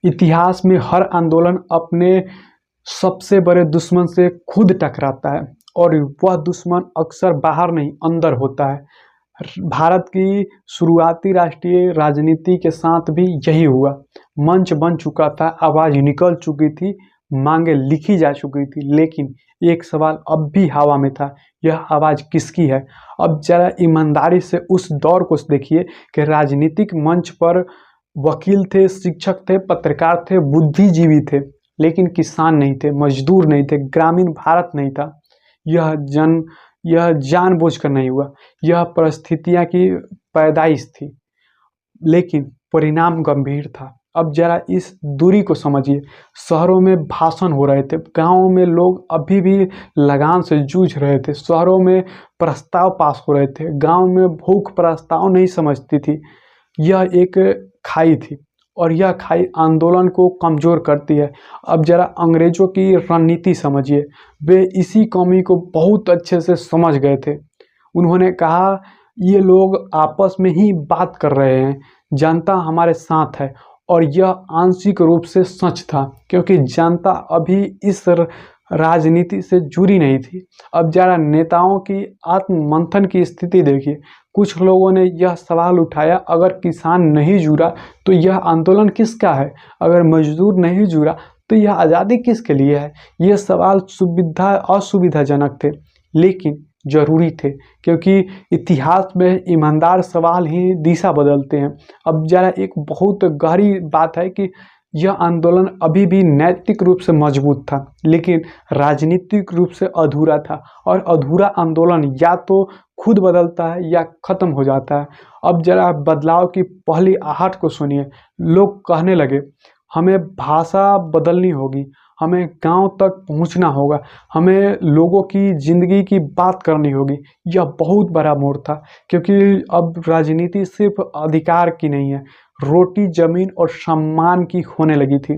इतिहास में हर आंदोलन अपने सबसे बड़े दुश्मन से खुद टकराता है और वह दुश्मन अक्सर बाहर नहीं अंदर होता है। भारत की शुरुआती राष्ट्रीय राजनीति के साथ भी यही हुआ। मंच बन चुका था, आवाज निकल चुकी थी, मांगे लिखी जा चुकी थी, लेकिन एक सवाल अब भी हवा में था, यह आवाज किसकी है। अब जरा ईमानदारी से उस दौर को देखिए कि राजनीतिक मंच पर वकील थे, शिक्षक थे, पत्रकार थे, बुद्धिजीवी थे, लेकिन किसान नहीं थे, मजदूर नहीं थे, ग्रामीण भारत नहीं था। यह जानबूझकर नहीं हुआ, यह परिस्थितियां की पैदाइश थी, लेकिन परिणाम गंभीर था। अब जरा इस दूरी को समझिए। शहरों में भाषण हो रहे थे, गांवों में लोग अभी भी लगान से जूझ रहे थे। शहरों में प्रस्ताव पास हो रहे थे, गांव में भूख प्रस्ताव नहीं समझती थी। यह एक खाई थी और यह खाई आंदोलन को कमजोर करती है। अब जरा अंग्रेजों की रणनीति समझिए। वे इसी कमी को बहुत अच्छे से समझ गए थे। उन्होंने कहा ये लोग आपस में ही बात कर रहे हैं, जनता हमारे साथ है। और यह आंशिक रूप से सच था, क्योंकि जनता अभी इस राजनीति से जुड़ी नहीं थी। अब जरा नेताओं की आत्ममंथन की स्थिति देखिए। कुछ लोगों ने यह सवाल उठाया, अगर किसान नहीं जुड़ा तो यह आंदोलन किसका है, अगर मजदूर नहीं जुड़ा तो यह आज़ादी किसके लिए है। ये सवाल असुविधाजनक थे, लेकिन जरूरी थे, क्योंकि इतिहास में ईमानदार सवाल ही दिशा बदलते हैं। अब जरा एक बहुत गहरी बात है कि यह आंदोलन अभी भी नैतिक रूप से मजबूत था, लेकिन राजनीतिक रूप से अधूरा था। और अधूरा आंदोलन या तो खुद बदलता है या खत्म हो जाता है। अब जरा बदलाव की पहली आहट को सुनिए। लोग कहने लगे, हमें भाषा बदलनी होगी, हमें गांव तक पहुंचना होगा, हमें लोगों की जिंदगी की बात करनी होगी। यह बहुत बड़ा मोड़ था, क्योंकि अब राजनीति सिर्फ अधिकार की नहीं है, रोटी, जमीन और सम्मान की होने लगी थी।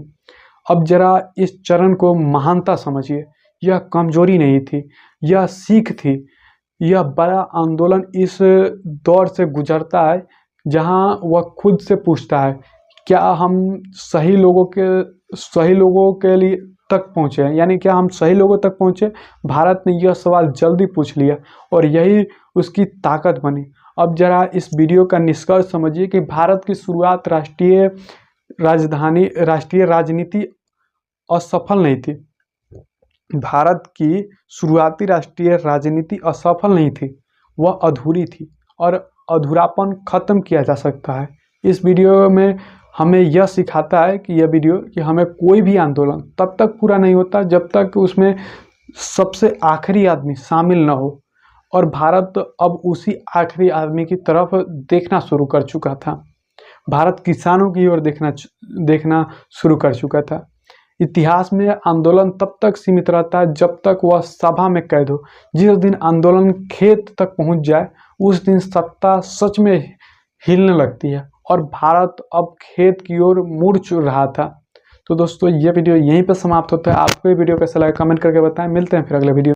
अब जरा इस चरण को महानता समझिए। यह कमजोरी नहीं थी, यह सीख थी। यह बड़ा आंदोलन इस दौर से गुजरता है जहां वह खुद से पूछता है, क्या हम सही लोगों के लिए तक पहुँचे हैं, यानी क्या हम सही लोगों तक पहुँचे। भारत ने यह सवाल जल्दी पूछ लिया और यही उसकी ताकत बनी। अब जरा इस वीडियो का निष्कर्ष समझिए कि भारत की शुरुआत राष्ट्रीय राजनीति असफल नहीं थी। भारत की शुरुआती राष्ट्रीय राजनीति असफल नहीं थी, वह अधूरी थी, और अधूरापन खत्म किया जा सकता है। इस वीडियो में हमें यह सिखाता है कि यह वीडियो कि हमें कोई भी आंदोलन तब तक पूरा नहीं होता जब तक उसमें सबसे आखिरी आदमी शामिल न हो। और भारत अब उसी आखिरी आदमी की तरफ देखना शुरू कर चुका था। भारत किसानों की ओर देखना शुरू कर चुका था। इतिहास में आंदोलन तब तक सीमित रहता है जब तक वह सभा में कैद हो। जिस दिन आंदोलन खेत तक पहुंच जाए, उस दिन सत्ता सच में हिलने लगती है, और भारत अब खेत की ओर मुड़ रहा था। तो दोस्तों, ये वीडियो यहीं पर समाप्त होता है। आपको ये वीडियो कैसा लगा कमेंट करके बताएं। मिलते हैं फिर अगले वीडियो।